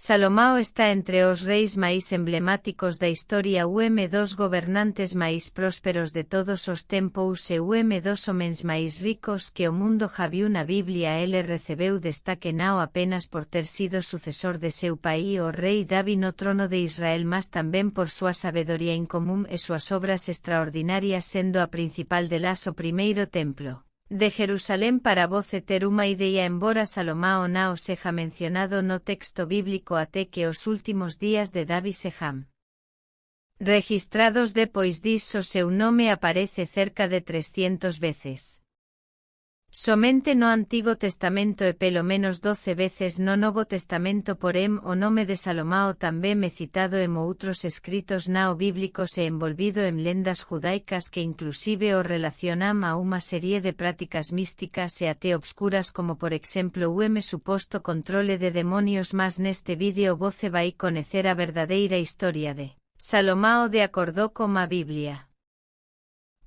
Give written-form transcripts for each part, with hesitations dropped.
Salomao está entre os reis máis emblemáticos da historia dos gobernantes máis prósperos de todos os tempos e dos homens máis ricos que o mundo já viu na Biblia. Ele recebeu destaque não apenas por ter sido sucesor de seu pai o rei Davi no trono de Israel, mas tamén por súa sabedoría incomún e súas obras extraordinarias, sendo a principal delas o primeiro templo de Jerusalén. Para voce ter unha idea, embora Salomao non seja mencionado no texto bíblico até que os últimos días de Davi sejam registrados, depois disso seu nome aparece cerca de 300 veces. Somente no Antigo Testamento e pelo menos 12 veces no Novo Testamento, porém o nome de Salomao tamén é citado en outros escritos não bíblicos e envolvido en lendas judaicas que inclusive o relacionan a unha serie de prácticas místicas e até obscuras, como por exemplo o suposto controle de demonios. Mas neste vídeo voce vai coñecer a verdadeira historia de Salomao de acordo con a Biblia.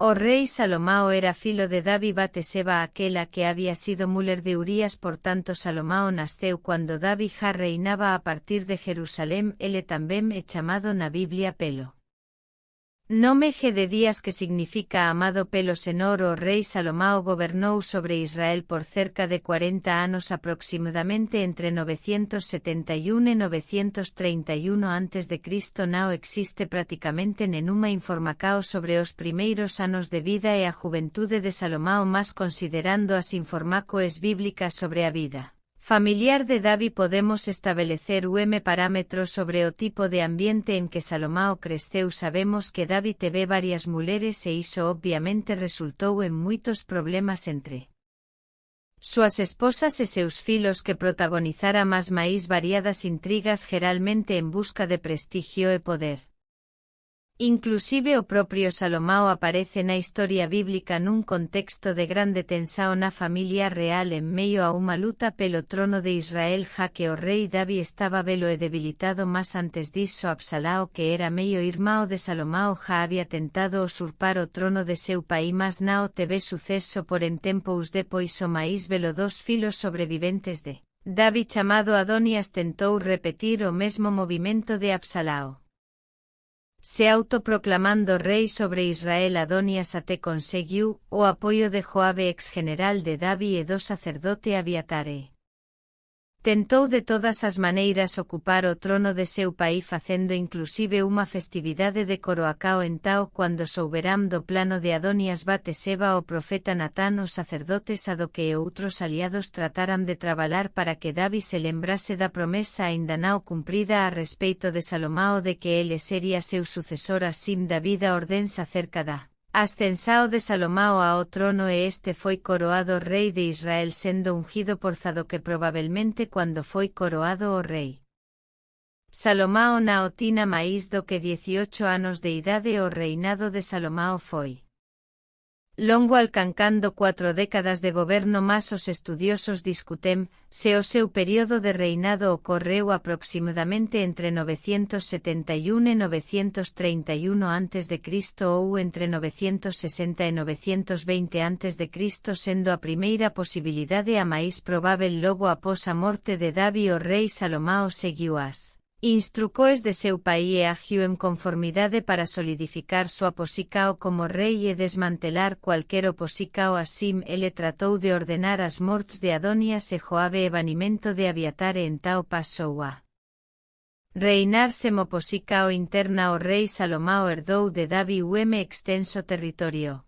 O rei Salomao era filo de Davi Bateseba, aquela que había sido muller de Urías. Por tanto, Salomao nasceu cuando Davi já reinaba a partir de Jerusalén. Ele tamén é chamado na Biblia pelo nome Gededías, que significa amado pelo Senor. O rei Salomao gobernou sobre Israel por cerca de 40 anos, aproximadamente entre 971 e 931 a.C. Non existe prácticamente nenhuma información sobre os primeiros anos de vida e a juventude de Salomao, mas considerando as informações bíblicas sobre a vida familiar de Davi podemos estabelecer parámetros sobre o tipo de ambiente en que Salomao cresceu. Sabemos que Davi teve varias mulheres e iso obviamente resultou en moitos problemas entre súas esposas e seus filos, que protagonizara as máis variadas intrigas, geralmente en busca de prestigio e poder. Inclusive o propio Salomao aparece na historia bíblica nun contexto de grande tensión na familia real en medio a unha luta pelo trono de Israel, já que o rei Davi estaba velo e debilitado. Mas antes disso, Absalao, que era meio irmão de Salomao, já había tentado usurpar o trono de seu pai, mas non teve suceso. Porém, tempos depois, o máis velo dos filos sobreviventes de Davi, chamado Adonias, tentou repetir o mesmo movimento de Absalao. Se autoproclamando rei sobre Israel, Adonias até conseguiu o apoio de Joabe, ex-general de Davi, e do sacerdote Abiatare. Tentou de todas as maneiras ocupar o trono de seu pai, facendo inclusive unha festividade de coroacao. Entao, cando souberán do plano de Adonias, Bateseba, o profeta Natán, os sacerdotes Sadoque e outros aliados trataran de traballar para que Davi se lembrase da promesa aínda non cumprida a respeito de Salomao de que ele sería seu sucesor. Asim, David dá ordens acerca da ascensao de Salomao ao trono e este foi coroado rei de Israel, sendo ungido por Zadoque. Probablemente cando foi coroado o rei Salomao non tiña máis do que 18 anos de idade. O reinado de Salomao foi longo, alcancando 4 décadas de goberno, mas os estudiosos discutem se o seu período de reinado ocorreu aproximadamente entre 971 e 931 a.C. ou entre 960 e 920 a.C., sendo a primeira posibilidade a máis probável. Logo após a morte de Davi, o rei Salomao seguiu as instrucções de seu pai e agiu en conformidade para solidificar súa posicao como rei e desmantelar cualquier oposicao. Asim, ele tratou de ordenar as mortes de Adonias e Joabe e banimento de Abiatar, e entao pasou a reinar semo posicao interna. O rei Salomao herdou de Davi extenso territorio,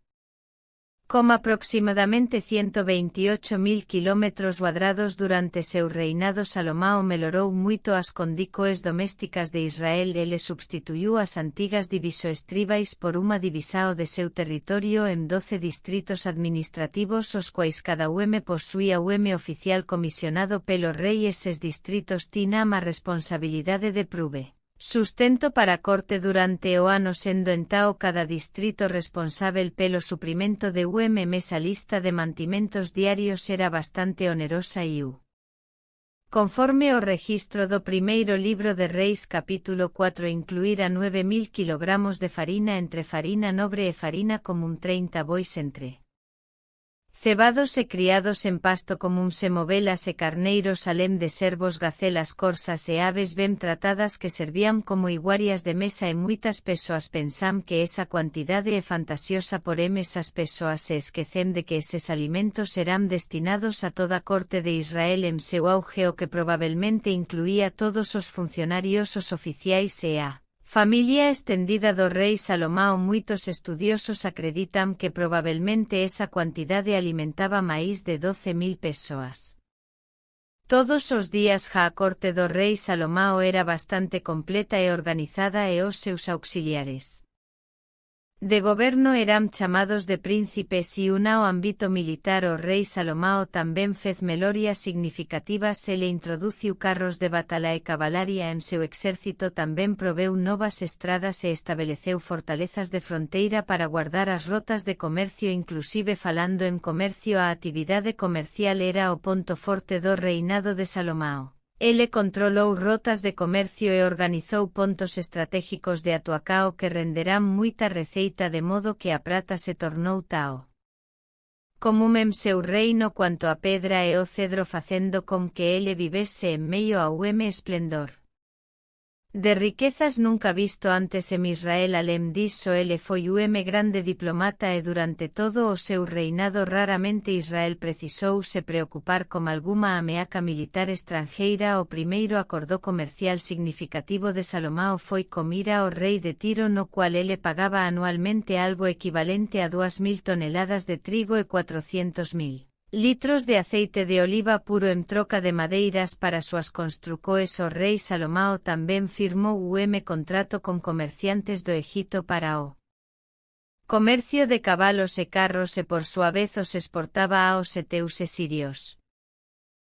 com aproximadamente 128.000 km². Durante seu reinado, Salomao melhorou moito as condições domésticas de Israel. Ele substituiu as antigas divisoes tribais por unha divisao de seu territorio en 12 distritos administrativos, os quais cada posuía oficial comisionado pelo rei. Eses distritos tiñan a responsabilidade de prove sustento para a corte durante o ano, sendo entao cada distrito responsável pelo suprimento de mes. A lista de mantimentos diarios era bastante onerosa e conforme o registro do primeiro libro de Reis capítulo 4 incluíra 9.000 kg de farina entre farina nobre e farina común, 30 bois entre Cebados e criados en pasto común semovelas e carneiros além de servos gacelas corsas e aves ben tratadas que servían como iguarias de mesa e muitas persoas pensam que esa cuantidade é fantasiosa porém esas persoas se esquecem de que eses alimentos serán destinados a toda a corte de Israel en seu auge o que probablemente incluía todos os funcionarios os oficiais e a familia estendida do rei Salomão. Muitos estudiosos acreditam que probablemente esa cuantidade alimentaba máis de 12.000 persoas. Todos os días a corte do rei Salomão era bastante completa e organizada e os seus auxiliares de goberno eran chamados de príncipes e ao ámbito militar o rei Salomão tamén fez melorias significativas. Ele introduciu carros de batala e cabalaria en seu exército, tamén proveu novas estradas e estabeleceu fortalezas de fronteira para guardar as rotas de comercio. Inclusive falando en comercio, a actividade comercial era o ponto forte do reinado de Salomão. Ele controlou rotas de comercio e organizou pontos estratégicos de atuacao que renderán muita receita, de modo que a prata se tornou tao comum en seu reino cuanto a pedra e o cedro, facendo com que ele vivese en meio ao esplendor de riquezas nunca visto antes en Israel. Além disso, ele foi grande diplomata e durante todo o seu reinado raramente Israel precisou se preocupar con alguma ameaca militar estrangeira. O primeiro acordo comercial significativo de Salomão foi con Hira, o rei de Tiro, no cual ele pagaba anualmente algo equivalente a 2.000 toneladas de trigo e 400.000 litros de aceite de oliva puro en troca de madeiras para súas construcoes. O rei Salomão tamén firmou contrato con comerciantes do Egito para o comercio de cabalos e carros e por súa vez os exportaba aos heteus e sirios,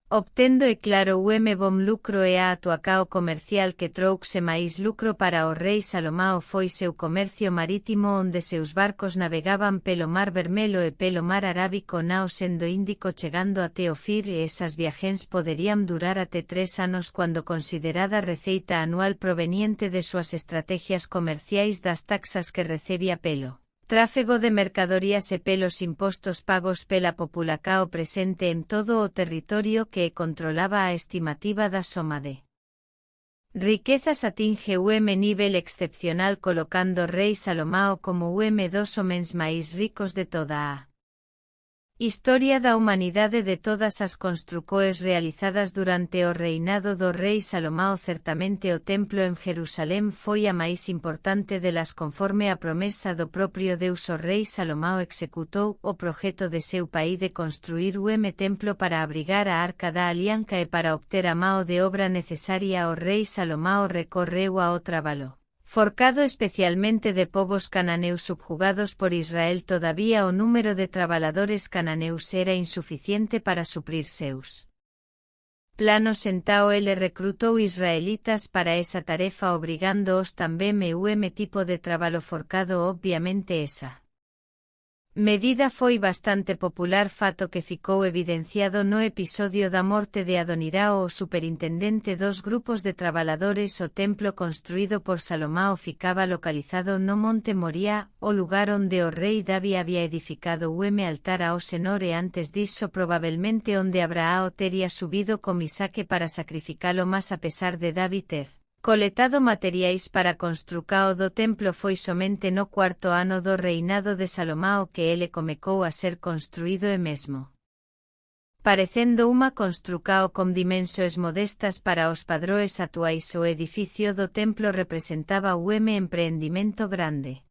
obtendo claro bom lucro. E a atuacao comercial que trouxe máis lucro para o rei Salomão foi seu comercio marítimo, onde seus barcos navegaban pelo Mar Vermelho e pelo Mar Arábico nao sendo Índico, chegando até Ofir, e esas viaxes poderían durar até 3 anos cando considerada receita anual proveniente de súas estrategias comerciais, das taxas que recebía pelo tráfego de mercadorías e pelos impostos pagos pela população presente en todo o territorio que controlaba. A estimativa da soma de riquezas atinge nível excepcional, colocando rei Salomão como dos homens máis ricos de toda a historia da humanidade. De todas as construcoes realizadas durante o reinado do rei Salomão, certamente o templo en Jerusalén foi a máis importante delas, conforme a promesa do propio Deus. O rei Salomão executou o proxecto de seu pai de construir templo para abrigar a Arca da Alianza e para obter a mao de obra necesaria. O rei Salomão recorreu ao traballo forcado especialmente de povos cananeus subjugados por Israel. Todavía o número de traballadores cananeus era insuficiente para suprir seus planos, entao ele recrutou israelitas para esa tarefa, obrigando-os tamén tipo de traballo forcado. Obviamente esa medida foi bastante popular, fato que ficou evidenciado no episodio da morte de Adonirao, o superintendente dos grupos de traballadores. O templo construído por Salomão ficaba localizado no Monte Moria, o lugar onde o rei Davi había edificado altar ao Senhor, e antes disso probablemente onde Abraão teria subido con Isaque para sacrificalo, mas a pesar de Davi ter coletado materiais para construcao do templo, foi somente no 4º ano do reinado de Salomão que ele comecou a ser construído, e mesmo parecendo unha construcao con dimensões modestas para os padroes actuais, o edificio do templo representaba empreendimento grande.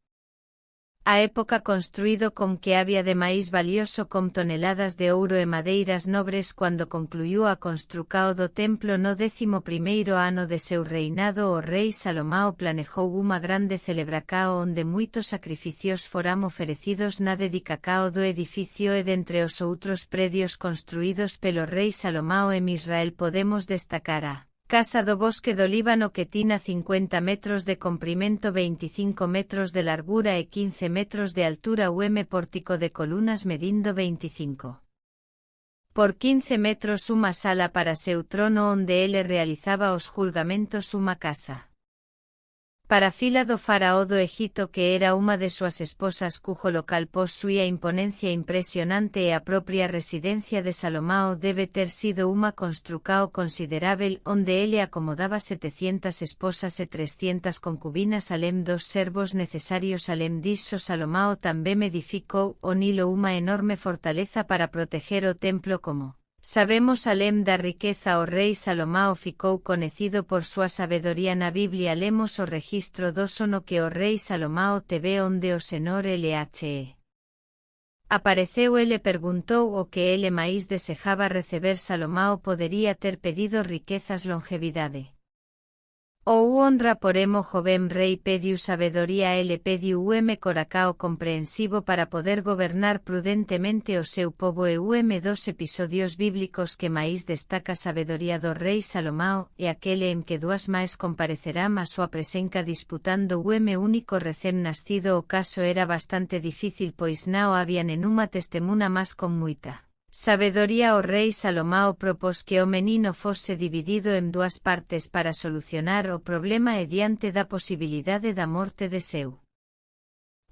A época construído con que había de máis valioso, con toneladas de ouro e madeiras nobres. Cando concluiu a construcao do templo no 11º ano de seu reinado, o rei Salomão planejou unha grande celebracao onde moitos sacrificios foran oferecidos na dedicacao do edificio, e dentre os outros predios construídos pelo rei Salomão en Israel podemos destacar a Casa do Bosque do Líbano, que tina 50 metros de comprimento, 25 metros de largura e 15 metros de altura. Pórtico de colunas medindo 25 por 15 metros, unha sala para seu trono onde ele realizaba os julgamentos. Unha casa Para fila do faraó do Egito que era uma de suas esposas cujo local posuía imponencia impresionante e a propia residencia de Salomao debe ter sido uma construcao considerável onde ele acomodaba 700 esposas e 300 concubinas além dos servos necesarios além disso Salomao também edificou o Nilo uma enorme fortaleza para proteger o templo como sabemos além da riqueza o rei Salomao ficou conhecido por sua sabedoria na Biblia lemos o registro do sono que o rei Salomao teve onde o Senhor Lhe apareceu e perguntou o que ele mais desejaba receber Salomao poderia ter pedido riquezas longevidade. Ou honra poremo jovem rei pediu sabedoria ele pediu coracao compreensivo para poder governar prudentemente o seu povo e dos episodios bíblicos que máis destaca sabedoria do rei Salomao e aquele en que duas máis comparecerán a súa presenca disputando único recén nascido o caso era bastante difícil pois nao había nenhuma testemuna más con muita sabedoría o rei Salomao propós que o menino fose dividido en dúas partes para solucionar o problema e diante da posibilidade da morte de seu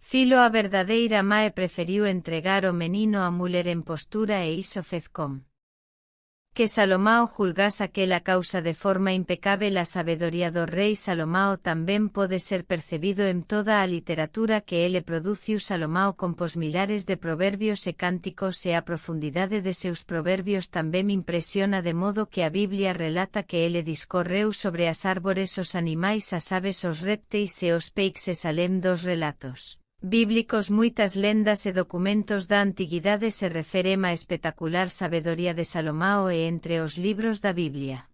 filo a verdadeira mae preferiu entregar o menino a muller en postura e iso fez com que Salomao julgase aquela causa de forma impecável a sabedoría do rei Salomao tamén pode ser percebido en toda a literatura que ele produciu Salomao compós milares de proverbios e cánticos e a profundidade de seus proverbios tamén impresiona de modo que a Biblia relata que ele discorreu sobre as árbores os animais as aves os répteis e os peixes além dos relatos bíblicos muitas lendas e documentos da antiguidade se referem a espectacular sabedoría de Salomao e entre os libros da Biblia.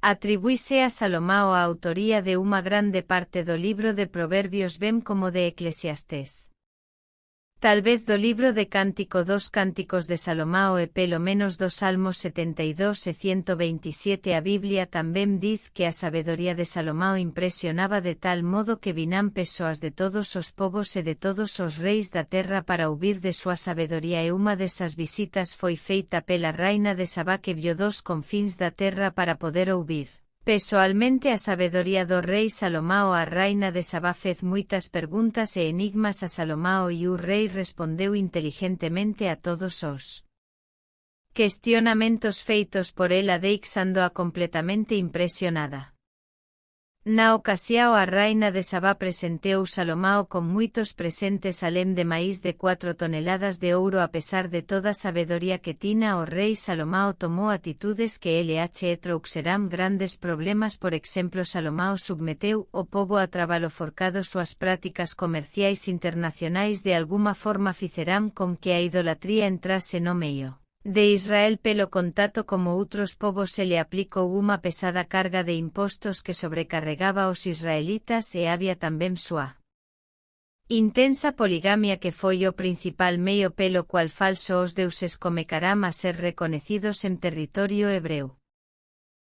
Atribuíse a Salomao a autoría de unha grande parte do libro de Proverbios ben como de Eclesiastés. Tal vez do libro de Cántico dos Cánticos de Salomao e pelo menos dos Salmos 72 e 127 a Biblia tamén diz que a sabedoría de Salomao impresionaba de tal modo que vinan persoas de todos os povos e de todos os reis da terra para ouvir de súa sabedoría e unha desas visitas foi feita pela raina de Sabá que viu dos confins da terra para poder ouvir pessoalmente a sabedoría do rei Salomao a raina de Sabá fez moitas perguntas e enigmas a Salomao e o rei respondeu inteligentemente a todos os questionamentos feitos por ela deixando-a completamente impresionada. Na ocasião a raina de Sabá presenteou Salomao con moitos presentes além de máis de 4 toneladas de ouro a pesar de toda a sabedoría que tina o rei Salomao tomou atitudes que trouxeran grandes problemas por exemplo Salomao submeteu o povo a trabalo forcado súas prácticas comerciais internacionais de alguma forma fizeran con que a idolatría entrase no meio de Israel pelo contacto como outros povos se le aplicou unha pesada carga de impostos que sobrecarregaba aos israelitas e había tamén súa intensa poligamia que foi o principal meio pelo cual falso os deuses comecaram a ser reconocidos en territorio hebreu.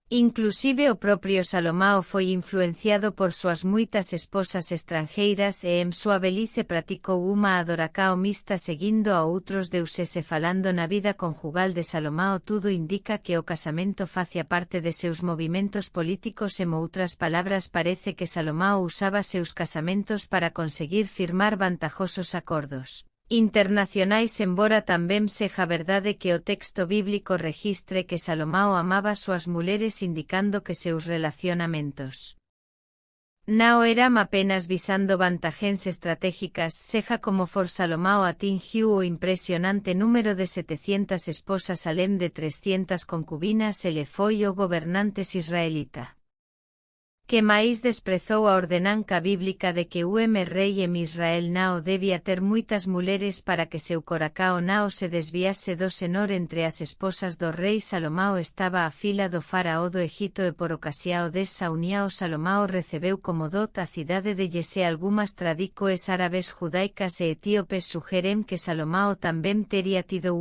Inclusive o propio Salomao foi influenciado por súas moitas esposas estranxeiras e en súa velice praticou unha adoracao mixta seguindo a outros deuses e falando na vida conjugal de Salomao tudo indica que o casamento facía parte de seus movimentos políticos e moutras palabras parece que Salomao usaba seus casamentos para conseguir firmar vantajosos acordos internacionais embora tamén seja verdade que o texto bíblico registre que Salomao amaba súas muleres indicando que seus relacionamentos non eran apenas visando vantaxes estratégicas seja como for Salomao atingiu o impresionante número de 700 esposas além de 300 concubinas e le foi o gobernantes israelita que máis desprezou a ordenanca bíblica de que o rei en Israel nao debía ter moitas muleres para que seu coracao nao se desviase do Senor entre as esposas do rei Salomao estaba a fila do faraó do Egito e por ocasiao desa uniao Salomao recebeu como dot a cidade de Yese algunhas tradicoes árabes judaicas e etíopes sugeren que Salomao tamén tería tido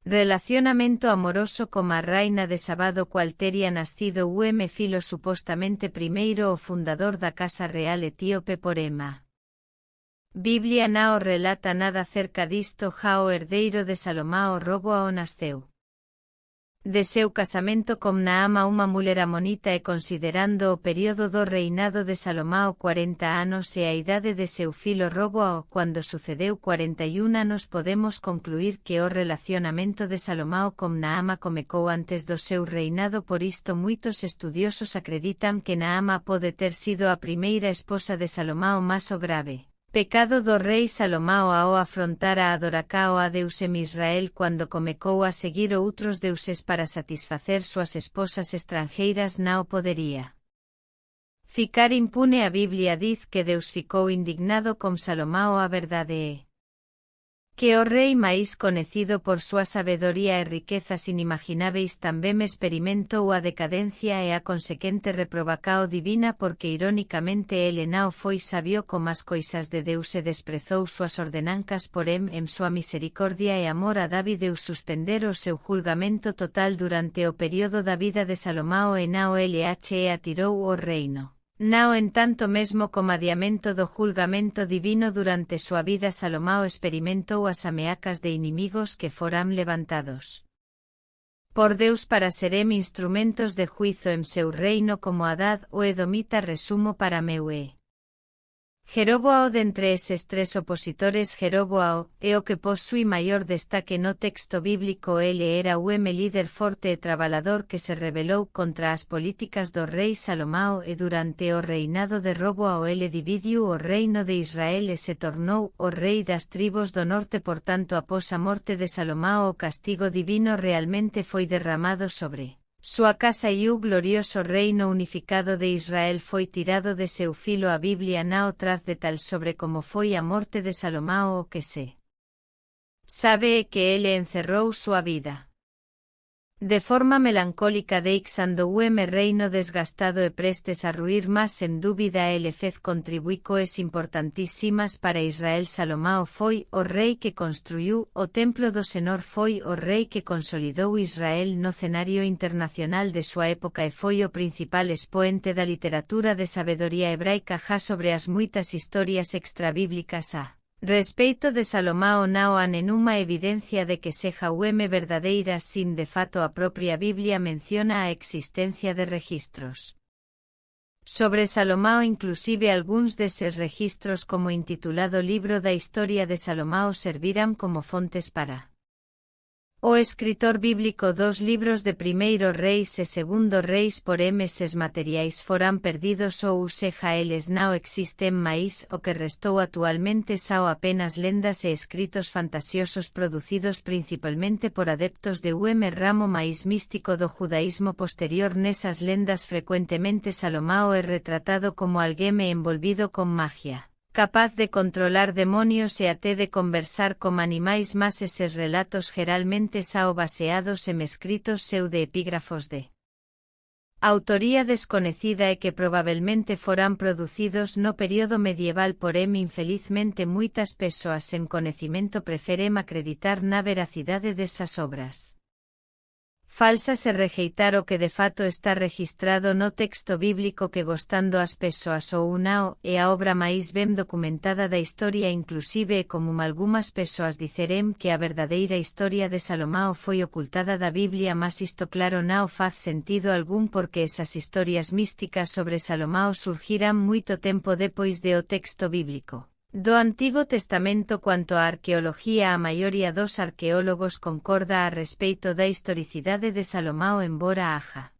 relacionamento amoroso como a raina de Sabá do cual tería nascido filo supostamente primeiro o fundador da Casa Real Etíope por Ema. Biblia nao relata nada cerca disto ja o herdeiro de Salomao Roboao nasceu. de seu casamento con Naama unha mulher amonita e considerando o período do reinado de Salomao 40 anos e a idade de seu filo Roboao cando sucedeu 41 anos podemos concluir que o relacionamento de Salomao con Naama comecou antes do seu reinado por isto moitos estudiosos acreditan que Naama pode ter sido a primeira esposa de Salomao mas o grave pecado do rei Salomao ao afrontar a adoracao a Deus en Israel cando comecou a seguir outros deuses para satisfacer súas esposas estranxeiras non podería ficar impune. A Biblia diz que Deus ficou indignado con Salomao. A verdade é que o rei máis conocido por súa sabedoría e riquezas inimagináveis tamén experimentou a decadencia e a consequente reprobacao divina porque irónicamente ele non foi sabio como as coisas de Deus e desprezou súas ordenancas porém en súa misericordia e amor a David Deus suspender o seu julgamento total durante o período da vida de Salomao e non lhe atirou o reino. Nao en tanto mesmo como adiamento do julgamento divino durante súa vida Salomao experimentou as ameacas de inimigos que foran levantados por Deus para serem instrumentos de juizo en seu reino como Hadad o edomita. Resumo para meu é Jeroboao. Dentre eses tres opositores Jeroboao é o que posúe maior destaque no texto bíblico. Ele era un líder forte e traballador que se rebelou contra as políticas do rei Salomao e durante o reinado de Roboao ele dividiu o reino de Israel e se tornou o rei das tribos do norte. Por tanto, após a morte de Salomao o castigo divino realmente foi derramado sobre súa casa e o glorioso reino unificado de Israel foi tirado de seu filo. A Biblia non traz detalles sobre como foi a morte de Salomao. O que se sabe é que ele encerrou súa vida de forma melancólica deixando o reino desgastado e prestes a ruir mas sen dúbida ele fez contribuir coes importantísimas para Israel. Salomao foi o rei que construiu o templo do Senhor, foi o rei que consolidou Israel no cenario internacional de súa época e foi o principal expoente da literatura de sabedoría hebraica. Já sobre as moitas historias extrabíblicas respeito de Salomao non há nenhuma evidencia de que seja verdadeira sin de fato a propia Biblia menciona a existencia de registros sobre Salomao, inclusive algúns deses registros como intitulado Libro da Historia de Salomao serviran como fontes para o escritor bíblico dos libros de Primeiro Reis e Segundo Reis. Porém eses materiais foran perdidos ou seja eles non existen máis. O que restou actualmente são apenas lendas e escritos fantasiosos producidos principalmente por adeptos de ramo máis místico do judaísmo posterior. Nesas lendas frecuentemente Salomao é retratado como alguén envolvido con magia, capaz de controlar demonios e até de conversar con animais, mas eses relatos geralmente sao baseados en escritos pseudo-epígrafos de autoría desconecida e que probablemente foran producidos no período medieval. Porém infelizmente moitas persoas sen coñecimento preferen acreditar na veracidade desas obras falsas e rexeitar o que de fato está registrado no texto bíblico que gostando as persoas ou non é a obra máis ben documentada da historia. Inclusive como algunhas persoas diceren que a verdadeira historia de Salomao foi ocultada da Biblia, mas isto claro non faz sentido algún porque esas historias místicas sobre Salomao surgiran moito tempo depois de o texto bíblico do Antigo Testamento. Cuanto á arqueoloxía, a maioría dos arqueólogos concorda a respeito da historicidade de Salomao, embora haxa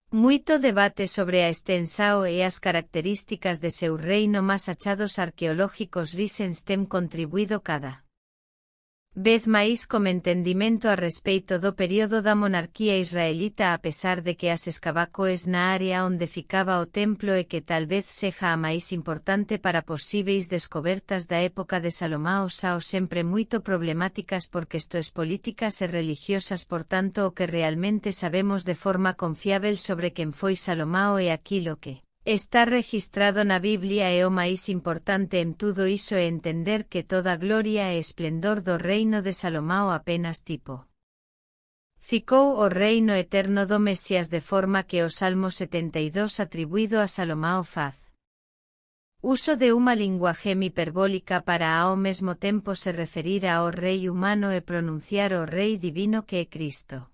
moito debate sobre a extensao e as características de seu reino, mas achados arqueológicos recentes ten contribuído cada vez máis como entendimento a respeito do período da monarquía israelita, a pesar de que as escavacoes na área onde ficaba o templo e que tal vez seja a máis importante para posíveis descobertas da época de Salomao sao sempre moito problemáticas por questões políticas e religiosas. Por tanto, o que realmente sabemos de forma confiável sobre quen foi Salomao e aquilo que está registrado na Biblia é o máis importante en tudo iso e entender que toda a gloria e esplendor do reino de Salomao apenas ficou o reino eterno do Mesías, de forma que o Salmo 72 atribuído a Salomao faz uso de unha linguaje hiperbólica para ao mesmo tempo se referir ao rei humano e pronunciar o rei divino que é Cristo.